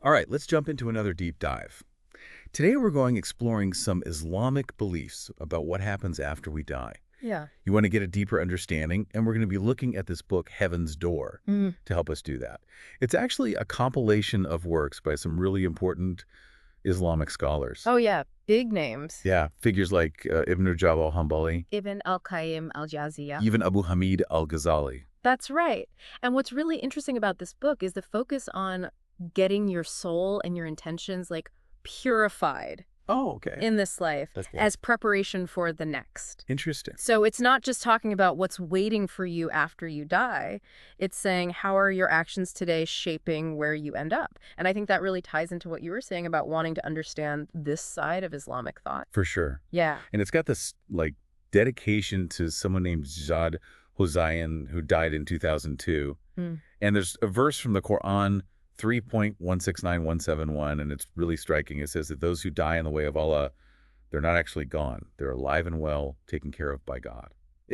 All right, let's jump into another deep dive. Today we're going exploring some Islamic beliefs about what happens after we die. Yeah. You want to get a deeper understanding, and we're going to be looking at this book, Heaven's Door, Mm. to help us do that. It's actually a compilation of works by some really important Islamic scholars. Oh, yeah. Big names. Yeah, figures like Ibn Rajab al-Hanbali, Ibn al-Qayyim al-Jawziyya. even Abu Hamid al-Ghazali. That's right. And what's really interesting about this book is the focus on getting your soul and your intentions like purified Oh, okay. in this life That's good. as preparation for the next. Interesting. So it's not just talking about what's waiting for you after you die. It's saying, how are your actions today shaping where you end up? And I think that really ties into what you were saying about wanting to understand this side of Islamic thought. For sure. Yeah. And it's got this, like, dedication to someone named Zad Hossein, who died in 2002. Mm. And there's a verse from the Quran, 3.169171, and it's really striking. It says that those who die in the way of Allah, they're not actually gone. They're alive and well, taken care of by God.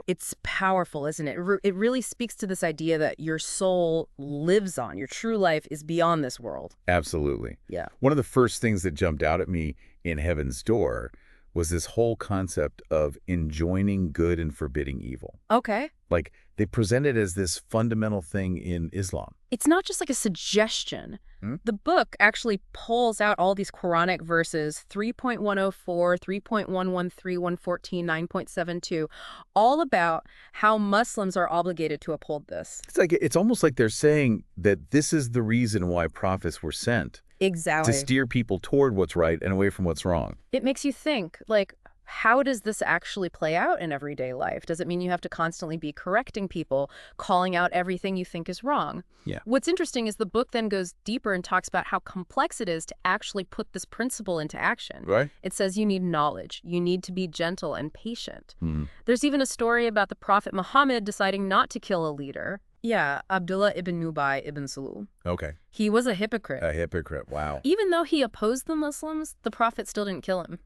It's powerful, isn't it? It really speaks to this idea that your soul lives on. Your true life is beyond this world. Absolutely. Yeah. One of the first things that jumped out at me in Heaven's Door was this whole concept of enjoining good and forbidding evil. Okay. Like, they present it as this fundamental thing in Islam. It's not just like a suggestion. Hmm? The book actually pulls out all these Quranic verses, 3.104, 3.113, 114, 9.72, all about how Muslims are obligated to uphold this. It's almost like they're saying that this is the reason why prophets were sent, Exactly. to steer people toward what's right and away from what's wrong. It makes you think, like, how does this actually play out in everyday life? Does it mean you have to constantly be correcting people, calling out everything you think is wrong? Yeah. What's interesting is the book then goes deeper and talks about how complex it is to actually put this principle into action. Right? It says you need knowledge. You need to be gentle and patient. Hmm. There's even a story about the Prophet Muhammad deciding not to kill a leader. Yeah, Abdullah ibn Ubay ibn Salul. Okay. He was a hypocrite. A hypocrite. Wow. Even though he opposed the Muslims, the Prophet still didn't kill him.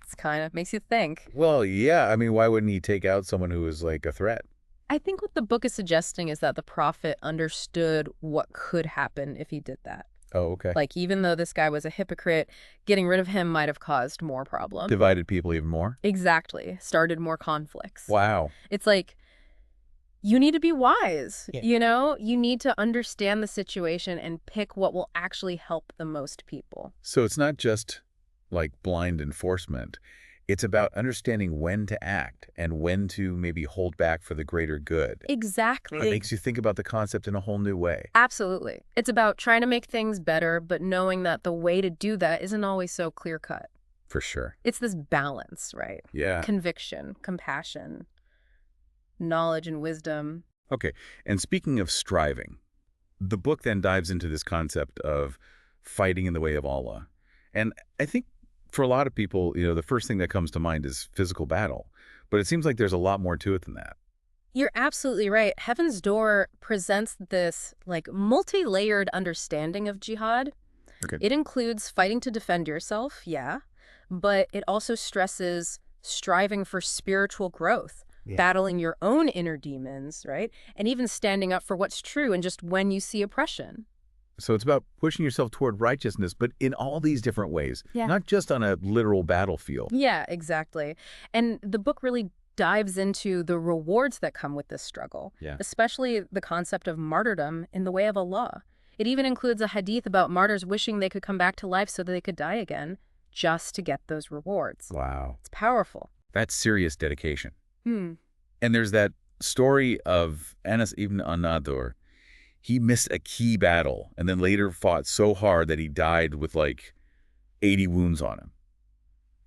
It's kind of makes you think. Well, yeah. I mean, why wouldn't he take out someone who was like a threat? I think what the book is suggesting is that the Prophet understood what could happen if he did that. Oh, okay. Like, even though this guy was a hypocrite, getting rid of him might have caused more problems. Divided people even more? Exactly. Started more conflicts. Wow. It's like, you need to be wise, Yeah. you know? You need to understand the situation and pick what will actually help the most people. So it's not just like blind enforcement. It's about understanding when to act and when to maybe hold back for the greater good. Exactly. It makes you think about the concept in a whole new way. Absolutely. It's about trying to make things better, but knowing that the way to do that isn't always so clear-cut. For sure. It's this balance, right? Yeah. Conviction, compassion, knowledge and wisdom. Okay. And speaking of striving, the book then dives into this concept of fighting in the way of Allah. And I think for a lot of people, the first thing that comes to mind is physical battle. But it seems like there's a lot more to it than that. You're absolutely right. Heaven's Door presents this like multi-layered understanding of jihad. Okay. It includes fighting to defend yourself, yeah, but it also stresses striving for spiritual growth, battling your own inner demons, right? And even standing up for what's true and just when you see oppression. So it's about pushing yourself toward righteousness, but in all these different ways, Yeah. not just on a literal battlefield. Yeah, exactly. And the book really dives into the rewards that come with this struggle, Yeah. especially the concept of martyrdom in the way of Allah. It even includes a hadith about martyrs wishing they could come back to life so that they could die again just to get those rewards. Wow. It's powerful. That's serious dedication. Hmm. And there's that story of Anas ibn an-Nadur. He missed a key battle and then later fought so hard that he died with like 80 wounds on him.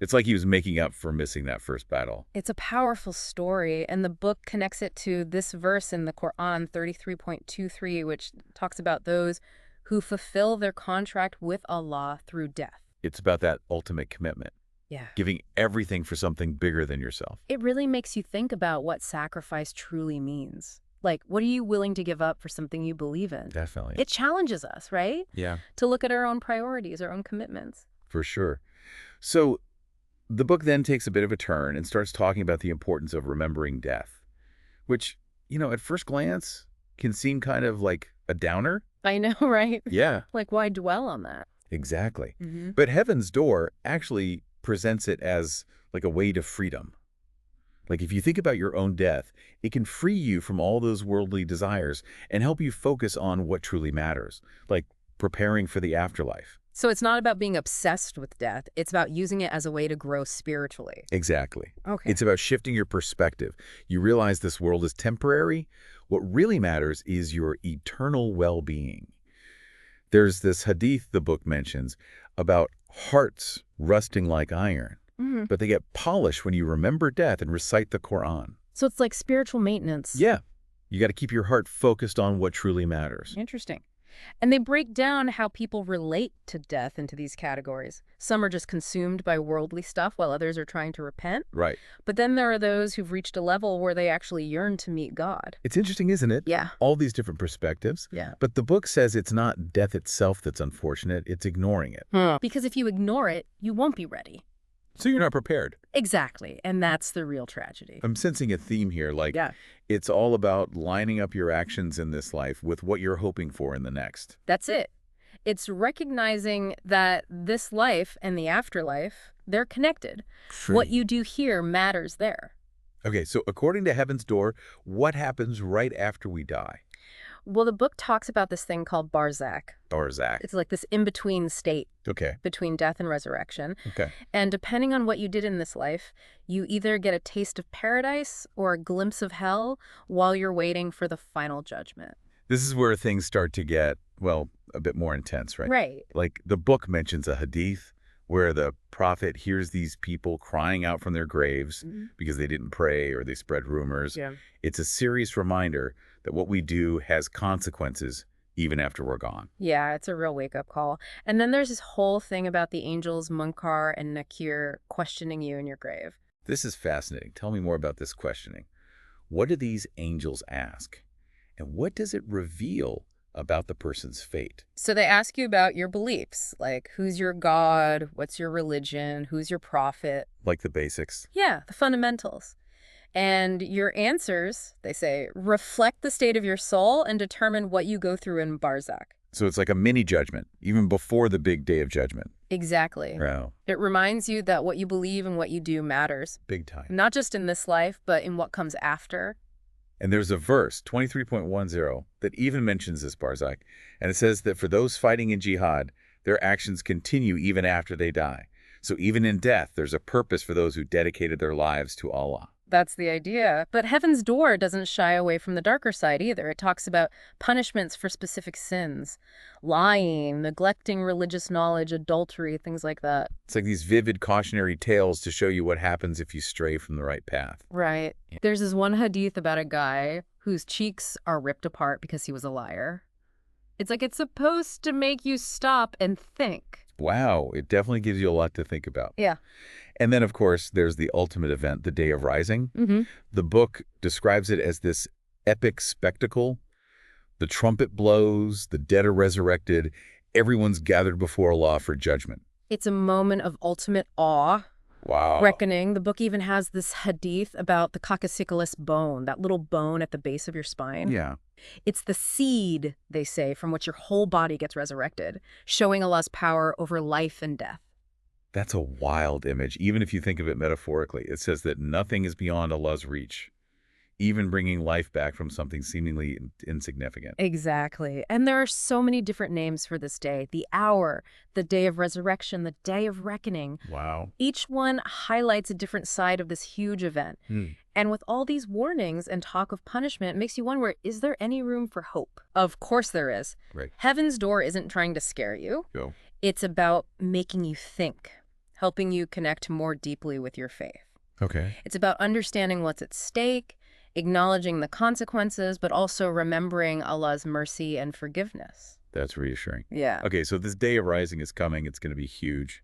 It's like he was making up for missing that first battle. It's a powerful story, and the book connects it to this verse in the Quran, 33.23, which talks about those who fulfill their contract with Allah through death. It's about that ultimate commitment, Yeah. giving everything for something bigger than yourself. It really makes you think about what sacrifice truly means. Like, what are you willing to give up for something you believe in? Definitely. It challenges us, right? Yeah, To look at our own priorities, our own commitments. for sure. So the book then takes a bit of a turn and starts talking about the importance of remembering death, which, at first glance, can seem kind of like a downer. I know, right? Yeah, Like, why dwell on that? exactly. Hmm. But Heaven's Door actually presents it as like a way to freedom. Like if you think about your own death, it can free you from all those worldly desires and help you focus on what truly matters, like preparing for the afterlife. So it's not about being obsessed with death. It's about using it as a way to grow spiritually. Exactly. Okay. It's about shifting your perspective. You realize this world is temporary. What really matters is your eternal well-being. There's this hadith the book mentions about hearts rusting like iron, Hmm. but they get polished when you remember death and recite the Quran. So it's like spiritual maintenance. Yeah, you got to keep your heart focused on what truly matters. Interesting. And they break down how people relate to death into these categories. Some are just consumed by worldly stuff while others are trying to repent. Right. But then there are those who've reached a level where they actually yearn to meet God. It's interesting, isn't it? Yeah. All these different perspectives. Yeah. But the book says it's not death itself that's unfortunate, it's ignoring it. Because if you ignore it, you won't be ready. So you're not prepared. Exactly. And that's the real tragedy. I'm sensing a theme here, like Yeah. it's all about lining up your actions in this life with what you're hoping for in the next. That's it. It's recognizing that this life and the afterlife, they're connected. What you do here matters there. Okay, so according to Heaven's Door, what happens right after we die? Well, the book talks about this thing called barzakh. Barzakh. It's like this in-between state Okay, between death and resurrection. okay. And depending on what you did in this life, you either get a taste of paradise or a glimpse of hell while you're waiting for the final judgment. This is where things start to get, well, a bit more intense, right? Right. Like the book mentions a hadith where the prophet hears these people crying out from their graves because they didn't pray or they spread rumors. Yeah. It's a serious reminder that what we do has consequences even after we're gone. Yeah, it's a real wake-up call. And then there's this whole thing about the angels Munkar and Nakir questioning you in your grave. This is fascinating. Tell me more about this questioning. What do these angels ask? And what does it reveal about the person's fate? So they ask you about your beliefs, like who's your God, what's your religion, who's your prophet. Like the basics. Yeah, the fundamentals. And your answers, they say, reflect the state of your soul and determine what you go through in barzakh. So it's like a mini judgment, even before the big day of judgment. Exactly. Wow. It reminds you that what you believe and what you do matters, Big time. not just in this life, but in what comes after. And there's a verse, 23.10, that even mentions this barzakh. And it says that for those fighting in jihad, their actions continue even after they die. So even in death, there's a purpose for those who dedicated their lives to Allah. That's the idea. But Heaven's Door doesn't shy away from the darker side either. It talks about punishments for specific sins, lying, neglecting religious knowledge, adultery, things like that. It's like these vivid cautionary tales to show you what happens if you stray from the right path. Right. There's this one hadith about a guy whose cheeks are ripped apart because he was a liar. It's like it's supposed to make you stop and think. Wow, it definitely gives you a lot to think about. Yeah. And then, of course, there's the ultimate event, the Day of Rising. Mm-hmm. The book describes it as this epic spectacle. The trumpet blows, the dead are resurrected, everyone's gathered before Allah for judgment. It's a moment of ultimate awe, Wow. reckoning. The book even has this hadith about the coccyculus bone, that little bone at the base of your spine. Yeah. It's the seed, they say, from which your whole body gets resurrected, showing Allah's power over life and death. That's a wild image, even if you think of it metaphorically. It says that nothing is beyond Allah's reach, even bringing life back from something seemingly insignificant. Exactly. And there are so many different names for this day. The hour, the day of resurrection, the day of reckoning. Wow. Each one highlights a different side of this huge event. And with all these warnings and talk of punishment, it makes you wonder, is there any room for hope? Of course there is. Right. Heaven's Door isn't trying to scare you. Go. It's about making you think, helping you connect more deeply with your faith. Okay. It's about understanding what's at stake, acknowledging the consequences, but also remembering Allah's mercy and forgiveness. That's reassuring. Yeah. Okay, so this Day of Rising is coming. It's going to be huge.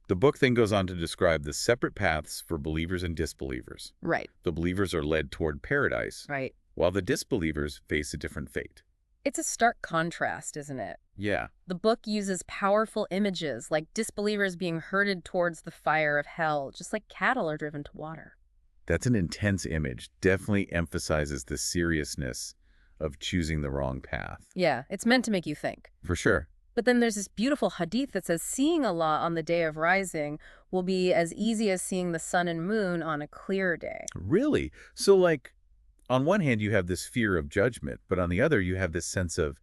The book then goes on to describe the separate paths for believers and disbelievers. Right. The believers are led toward paradise, Right. while the disbelievers face a different fate. It's a stark contrast, isn't it? Yeah. The book uses powerful images, like disbelievers being herded towards the fire of hell, just like cattle are driven to water. That's an intense image. Definitely emphasizes the seriousness of choosing the wrong path. Yeah, it's meant to make you think. For sure. But then there's this beautiful hadith that says seeing Allah on the day of rising will be as easy as seeing the sun and moon on a clear day. Really? So, like, on one hand, you have this fear of judgment, but on the other, you have this sense of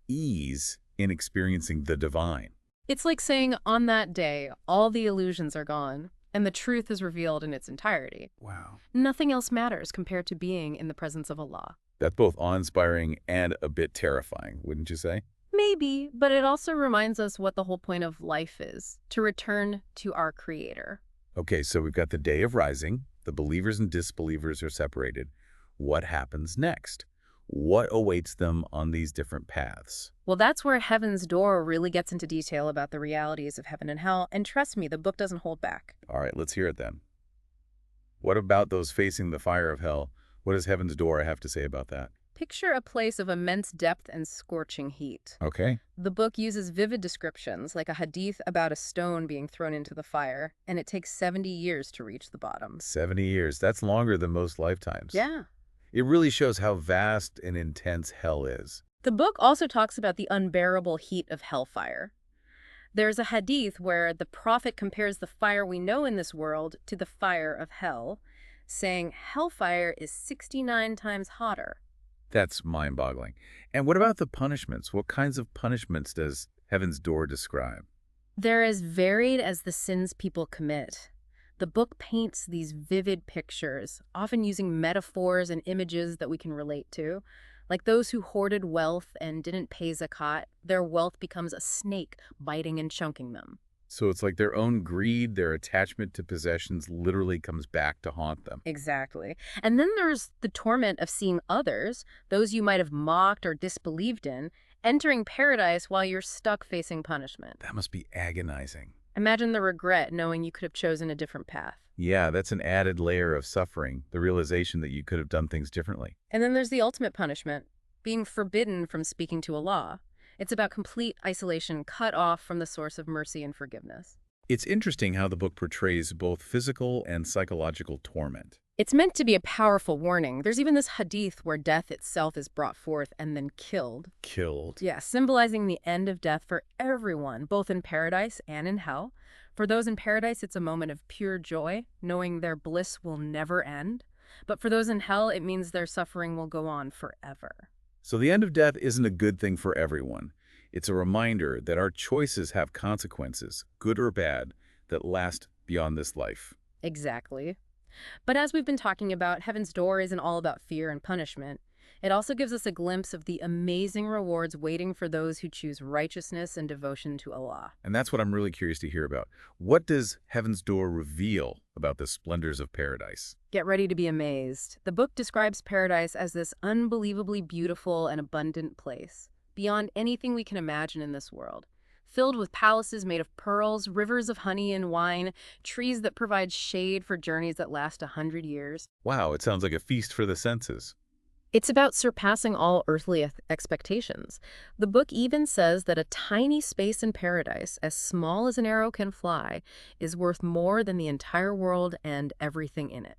ease in experiencing the divine. It's like saying on that day, all the illusions are gone, and the truth is revealed in its entirety. Wow. Nothing else matters compared to being in the presence of Allah. That's both awe-inspiring and a bit terrifying, wouldn't you say? Maybe, but it also reminds us what the whole point of life is, to return to our Creator. Okay, so we've got the day of rising. The believers and disbelievers are separated. What happens next? What awaits them on these different paths? Well, that's where Heaven's Door really gets into detail about the realities of heaven and hell, and trust me, the book doesn't hold back. All right, let's hear it then. What about those facing the fire of hell? What does Heaven's Door have to say about that? Picture a place of immense depth and scorching heat. Okay. The book uses vivid descriptions, like a hadith about a stone being thrown into the fire, and it takes 70 years to reach the bottom. 70 years. That's longer than most lifetimes. Yeah. It really shows how vast and intense hell is. The book also talks about the unbearable heat of hellfire. There's a hadith where the prophet compares the fire we know in this world to the fire of hell, saying hellfire is 69 times hotter. That's mind-boggling. And what about the punishments? What kinds of punishments does Heaven's Door describe? They're as varied as the sins people commit. The book paints these vivid pictures, often using metaphors and images that we can relate to. Like those who hoarded wealth and didn't pay zakat, their wealth becomes a snake biting and chunking them. So it's like their own greed, their attachment to possessions literally comes back to haunt them. Exactly. And then there's the torment of seeing others, those you might have mocked or disbelieved in, entering paradise while you're stuck facing punishment. That must be agonizing. Imagine the regret knowing you could have chosen a different path. Yeah, that's an added layer of suffering, the realization that you could have done things differently. And then there's the ultimate punishment, being forbidden from speaking to Allah. It's about complete isolation, cut off from the source of mercy and forgiveness. It's interesting how the book portrays both physical and psychological torment. It's meant to be a powerful warning. There's even this hadith where death itself is brought forth and then killed. Killed. Yeah, symbolizing the end of death for everyone, both in paradise and in hell. For those in paradise, it's a moment of pure joy, knowing their bliss will never end. But for those in hell, it means their suffering will go on forever. So the end of death isn't a good thing for everyone. It's a reminder that our choices have consequences, good or bad, that last beyond this life. Exactly. But as we've been talking about, Heaven's Door isn't all about fear and punishment. It also gives us a glimpse of the amazing rewards waiting for those who choose righteousness and devotion to Allah. And that's what I'm really curious to hear about. What does Heaven's Door reveal about the splendors of paradise? Get ready to be amazed. The book describes paradise as this unbelievably beautiful and abundant place, beyond anything we can imagine in this world. Filled with palaces made of pearls, rivers of honey and wine, trees that provide shade for journeys that last 100 years. Wow, it sounds like a feast for the senses. It's about surpassing all earthly expectations. The book even says that a tiny space in paradise, as small as an arrow can fly, is worth more than the entire world and everything in it.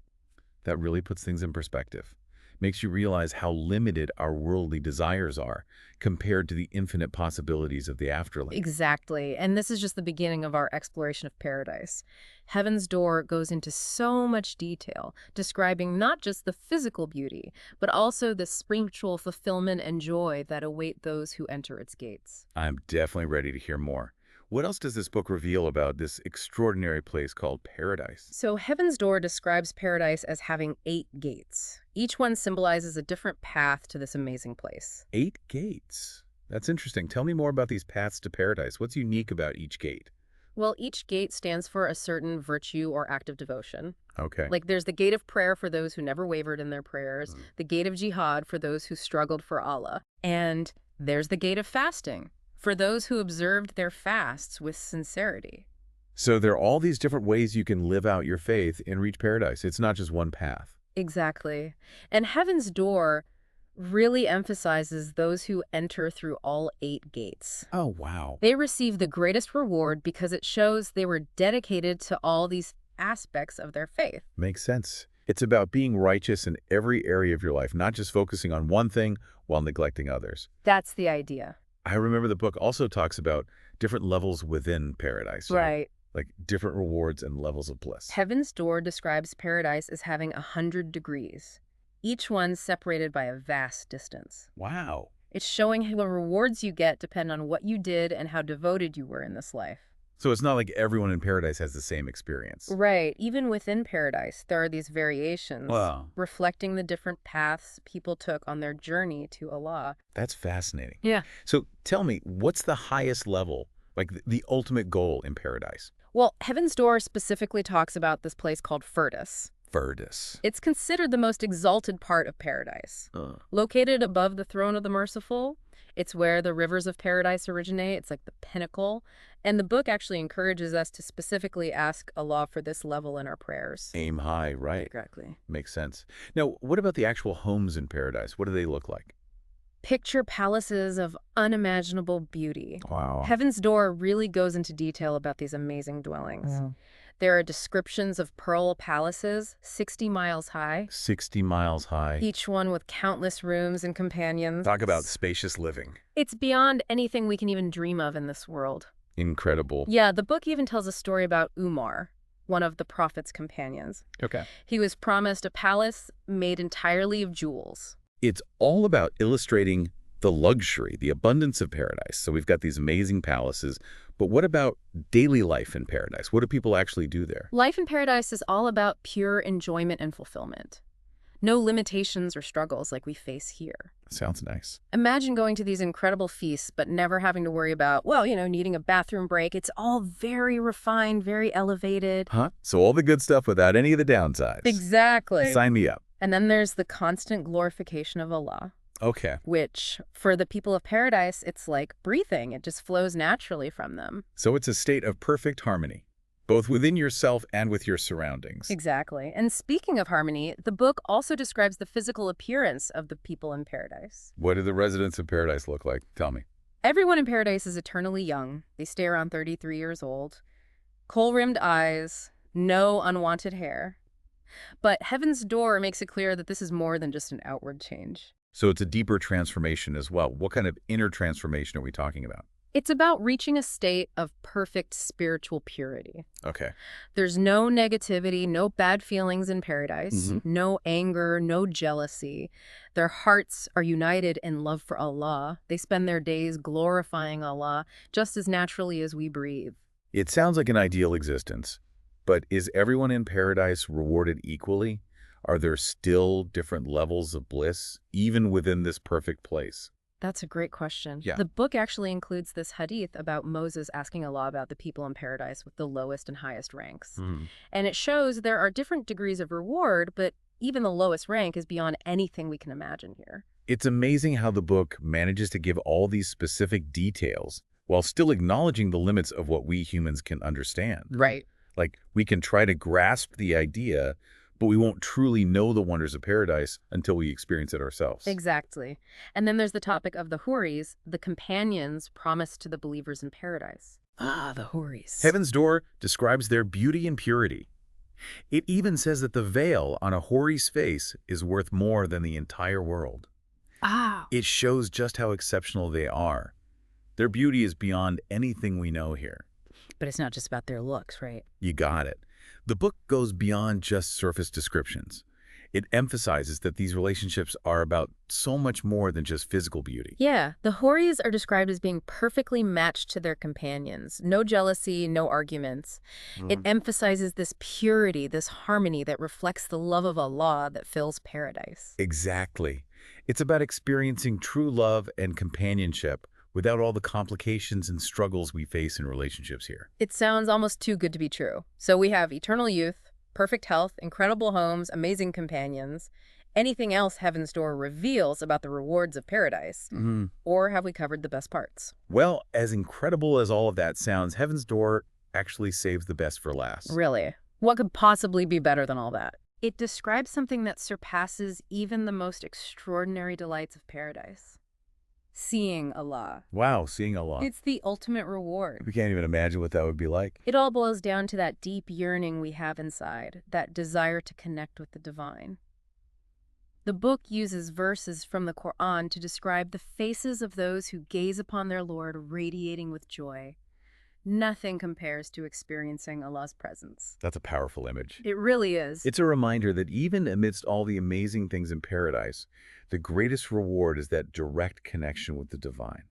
That really puts things in perspective. Makes you realize how limited our worldly desires are compared to the infinite possibilities of the afterlife. Exactly. And this is just the beginning of our exploration of paradise. Heaven's Door goes into so much detail, describing not just the physical beauty, but also the spiritual fulfillment and joy that await those who enter its gates. I'm definitely ready to hear more. What else does this book reveal about this extraordinary place called paradise? So Heaven's Door describes paradise as having 8 gates. Each one symbolizes a different path to this amazing place. 8 gates. That's interesting. Tell me more about these paths to paradise. What's unique about each gate? Well, each gate stands for a certain virtue or act of devotion. Okay. Like there's the gate of prayer for those who never wavered in their prayers, the gate of jihad for those who struggled for Allah, and there's the gate of fasting for those who observed their fasts with sincerity. So there are all these different ways you can live out your faith and reach paradise. It's not just one path. Exactly. And Heaven's Door really emphasizes those who enter through all 8 gates. Oh, wow. They receive the greatest reward because it shows they were dedicated to all these aspects of their faith. Makes sense. It's about being righteous in every area of your life, not just focusing on one thing while neglecting others. That's the idea. I remember the book also talks about different levels within paradise, Right. like different rewards and levels of bliss. Heaven's Door describes paradise as having 100 degrees, each one separated by a vast distance. Wow. It's showing how the rewards you get depend on what you did and how devoted you were in this life. So it's not like everyone in paradise has the same experience. Right. Even within paradise, there are these variations, Wow. reflecting the different paths people took on their journey to Allah. That's fascinating. Yeah. So tell me, what's the highest level, like the ultimate goal in paradise? Well, Heaven's Door specifically talks about this place called Firdaus. Firdaus. It's considered the most exalted part of paradise. Located above the throne of the merciful, it's where the rivers of paradise originate. It's like the pinnacle. And the book actually encourages us to specifically ask Allah for this level in our prayers. Aim high, right. Exactly. Makes sense. Now, what about the actual homes in paradise? What do they look like? Picture palaces of unimaginable beauty. Wow. Heaven's Door really goes into detail about these amazing dwellings. Yeah. There are descriptions of pearl palaces, 60 miles high, 60 miles high. each one with countless rooms and companions. Talk about spacious living. It's beyond anything we can even dream of in this world. Incredible. Yeah, the book even tells a story about Umar, one of the Prophet's companions. Okay. He was promised a palace made entirely of jewels. It's all about illustrating the luxury, the abundance of paradise. So we've got these amazing palaces, but what about daily life in paradise? What do people actually do there? Life in paradise is all about pure enjoyment and fulfillment. No limitations or struggles like we face here. Sounds nice. Imagine going to these incredible feasts, but never having to worry about, well, needing a bathroom break. It's all very refined, very elevated. Huh? So all the good stuff without any of the downsides. Exactly. Sign me up. And then there's the constant glorification of Allah. Okay. Which, for the people of paradise, it's like breathing. It just flows naturally from them. So it's a state of perfect harmony, both within yourself and with your surroundings. Exactly. And speaking of harmony, the book also describes the physical appearance of the people in paradise. What do the residents of paradise look like? Tell me. Everyone in paradise is eternally young. They stay around 33 years old. Kohl-rimmed eyes, no unwanted hair. But Heaven's Door makes it clear that this is more than just an outward change. So it's a deeper transformation as well. What kind of inner transformation are we talking about? It's about reaching a state of perfect spiritual purity. Okay. There's no negativity, no bad feelings in paradise, Mm-hmm. no anger, no jealousy. Their hearts are united in love for Allah. They spend their days glorifying Allah just as naturally as we breathe. It sounds like an ideal existence, but is everyone in paradise rewarded equally? Are there still different levels of bliss, even within this perfect place? That's a great question. Yeah. The book actually includes this hadith about Moses asking Allah about the people in paradise with the lowest and highest ranks. And it shows there are different degrees of reward, but even the lowest rank is beyond anything we can imagine here. It's amazing how the book manages to give all these specific details while still acknowledging the limits of what we humans can understand. Right. Like, we can try to grasp the idea, but we won't truly know the wonders of paradise until we experience it ourselves. Exactly. And then there's the topic of the Houris, the companions promised to the believers in paradise. Ah, the Houris. Heaven's Door describes their beauty and purity. It even says that the veil on a Houri's face is worth more than the entire world. Ah. It shows just how exceptional they are. Their beauty is beyond anything we know here. But it's not just about their looks, right? You got it. The book goes beyond just surface descriptions. It emphasizes that these relationships are about so much more than just physical beauty. Yeah, the Houris are described as being perfectly matched to their companions. No jealousy, no arguments. It emphasizes this purity, this harmony that reflects the love of Allah that fills paradise. Exactly. It's about experiencing true love and companionship without all the complications and struggles we face in relationships here. It sounds almost too good to be true. So we have eternal youth, perfect health, incredible homes, amazing companions. Anything else Heaven's Door reveals about the rewards of paradise? Or have we covered the best parts? Well, as incredible as all of that sounds, Heaven's Door actually saves the best for last. Really? What could possibly be better than all that? It describes something that surpasses even the most extraordinary delights of paradise. Seeing Allah. Wow, seeing Allah. It's the ultimate reward. We can't even imagine what that would be like. It all boils down to that deep yearning we have inside, that desire to connect with the divine. The book uses verses from the Quran to describe the faces of those who gaze upon their Lord radiating with joy. Nothing compares to experiencing Allah's presence. That's a powerful image. It really is. It's a reminder that even amidst all the amazing things in paradise, the greatest reward is that direct connection with the divine.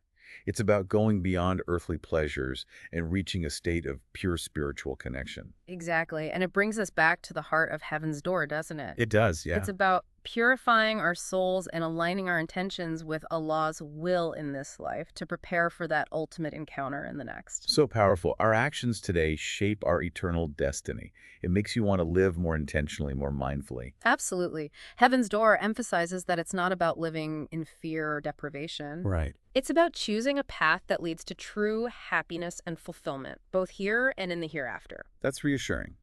It's about going beyond earthly pleasures and reaching a state of pure spiritual connection. Exactly. And it brings us back to the heart of heaven's door, doesn't it? It does, yeah. It's about purifying our souls and aligning our intentions with Allah's will in this life to prepare for that ultimate encounter in the next. So powerful. Our actions today shape our eternal destiny. It makes you want to live more intentionally, more mindfully. Absolutely. Heaven's Door emphasizes that it's not about living in fear or deprivation. Right. It's about choosing a path that leads to true happiness and fulfillment, both here and in the hereafter. That's reassuring.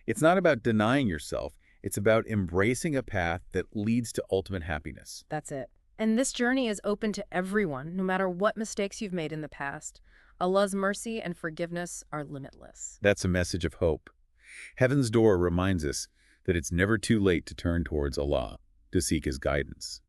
It's not about denying yourself. It's about embracing a path that leads to ultimate happiness. That's it. And this journey is open to everyone, no matter what mistakes you've made in the past. Allah's mercy and forgiveness are limitless. That's a message of hope. Heaven's Door reminds us that it's never too late to turn towards Allah, to seek His guidance.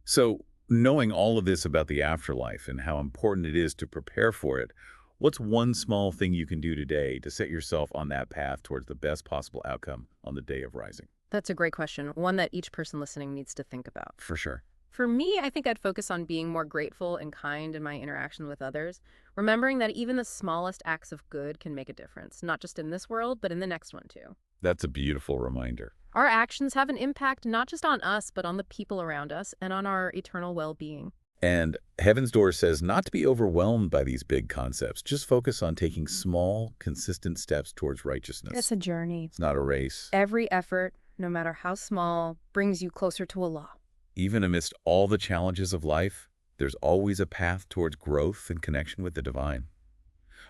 So, knowing all of this about the afterlife and how important it is to prepare for it, what's one small thing you can do today to set yourself on that path towards the best possible outcome on the day of rising? That's a great question, one that each person listening needs to think about. For sure. For me, I think I'd focus on being more grateful and kind in my interaction with others, remembering that even the smallest acts of good can make a difference, not just in this world, but in the next one too. That's a beautiful reminder. Our actions have an impact not just on us, but on the people around us and on our eternal well-being. And Heaven's Door says not to be overwhelmed by these big concepts. Just focus on taking small, consistent steps towards righteousness. It's a journey. It's not a race. Every effort, no matter how small, brings you closer to Allah. Even amidst all the challenges of life, there's always a path towards growth and connection with the divine.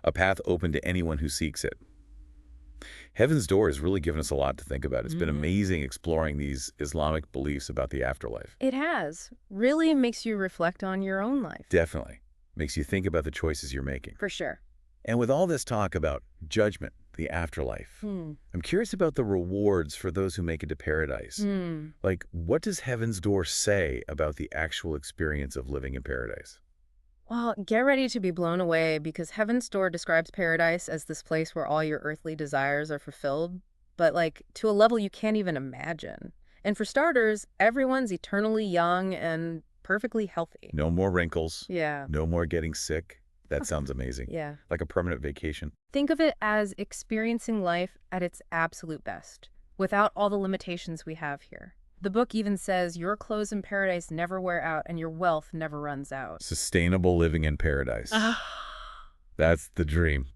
A path open to anyone who seeks it. Heaven's Door has really given us a lot to think about. It's been amazing exploring these Islamic beliefs about the afterlife. It has. Really makes you reflect on your own life. Definitely. Makes you think about the choices you're making. For sure. And with all this talk about judgment, the afterlife, I'm curious about the rewards for those who make it to paradise. Like, what does Heaven's Door say about the actual experience of living in paradise? Well, get ready to be blown away because Heaven's Door describes paradise as this place where all your earthly desires are fulfilled, but like to a level you can't even imagine. And for starters, everyone's eternally young and perfectly healthy. No more wrinkles. Yeah. No more getting sick. That sounds amazing. Yeah. Like a permanent vacation. Think of it as experiencing life at its absolute best, without all the limitations we have here. The book even says your clothes in paradise never wear out and your wealth never runs out. Sustainable living in paradise. That's the dream.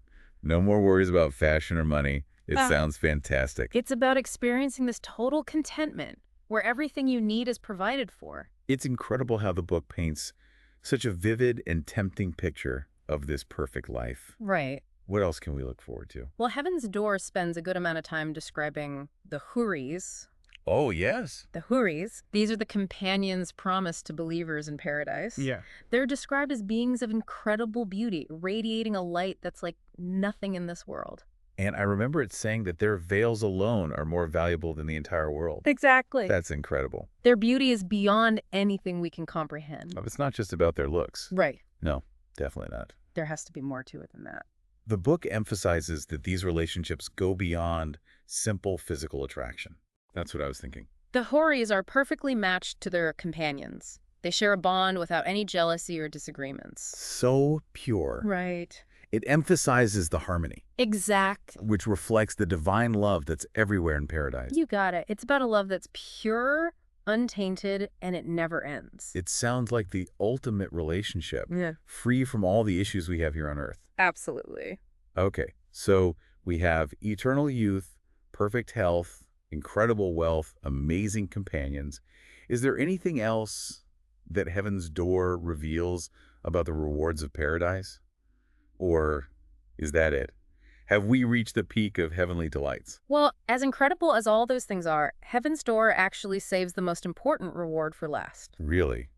No more worries about fashion or money. It sounds fantastic. It's about experiencing this total contentment where everything you need is provided for. It's incredible how the book paints such a vivid and tempting picture of this perfect life. Right. What else can we look forward to? Well, Heaven's Door spends a good amount of time describing the Houris. Oh, yes. The Houris. These are the companions promised to believers in paradise. Yeah. They're described as beings of incredible beauty, radiating a light that's like nothing in this world. And I remember it saying that their veils alone are more valuable than the entire world. Exactly. That's incredible. Their beauty is beyond anything we can comprehend. It's not just about their looks. Right. No, definitely not. There has to be more to it than that. The book emphasizes that these relationships go beyond simple physical attraction. That's what I was thinking. The Houris are perfectly matched to their companions. They share a bond without any jealousy or disagreements. So pure. Right. It emphasizes the harmony. Exact. Which reflects the divine love that's everywhere in paradise. You got it. It's about a love that's pure, untainted, and it never ends. It sounds like the ultimate relationship. Yeah. Free from all the issues we have here on Earth. Absolutely. Okay, so we have eternal youth, perfect health, incredible wealth, amazing companions. Is there anything else that Heaven's Door reveals about the rewards of paradise? Or is that it? Have we reached the peak of heavenly delights? Well, as incredible as all those things are, Heaven's Door actually saves the most important reward for last. Really?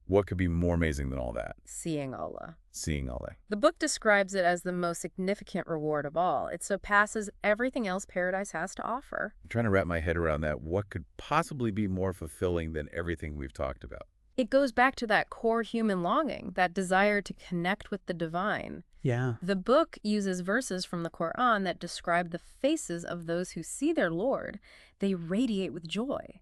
What could be more amazing than all that? Seeing Allah. Seeing Allah. The book describes it as the most significant reward of all. It surpasses everything else paradise has to offer. I'm trying to wrap my head around that. What could possibly be more fulfilling than everything we've talked about? It goes back to that core human longing, that desire to connect with the divine. Yeah. The book uses verses from the Quran that describe the faces of those who see their Lord. They radiate with joy.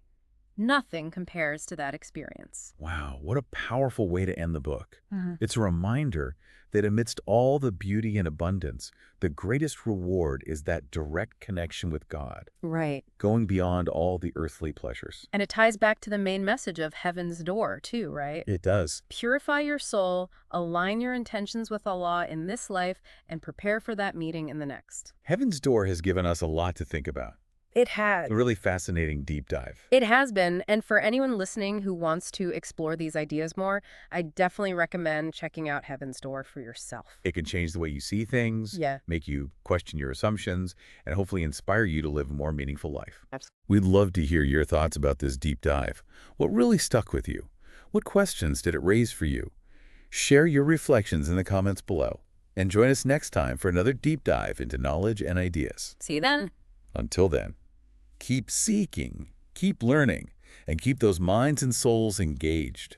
Nothing compares to that experience. Wow, what a powerful way to end the book. Mm-hmm. It's a reminder that amidst all the beauty and abundance, the greatest reward is that direct connection with God, Right. going beyond all the earthly pleasures. And it ties back to the main message of Heaven's Door, too, right? It does. Purify your soul, align your intentions with Allah in this life, and prepare for that meeting in the next. Heaven's Door has given us a lot to think about. It has. A really fascinating deep dive. It has been, and for anyone listening who wants to explore these ideas more, I definitely recommend checking out Heaven's Door for yourself. It can change the way you see things, Yeah. make you question your assumptions, and hopefully inspire you to live a more meaningful life. Absolutely. We'd love to hear your thoughts about this deep dive. What really stuck with you? What questions did it raise for you? Share your reflections in the comments below. And join us next time for another deep dive into knowledge and ideas. See you then. Until then, keep seeking, keep learning, and keep those minds and souls engaged.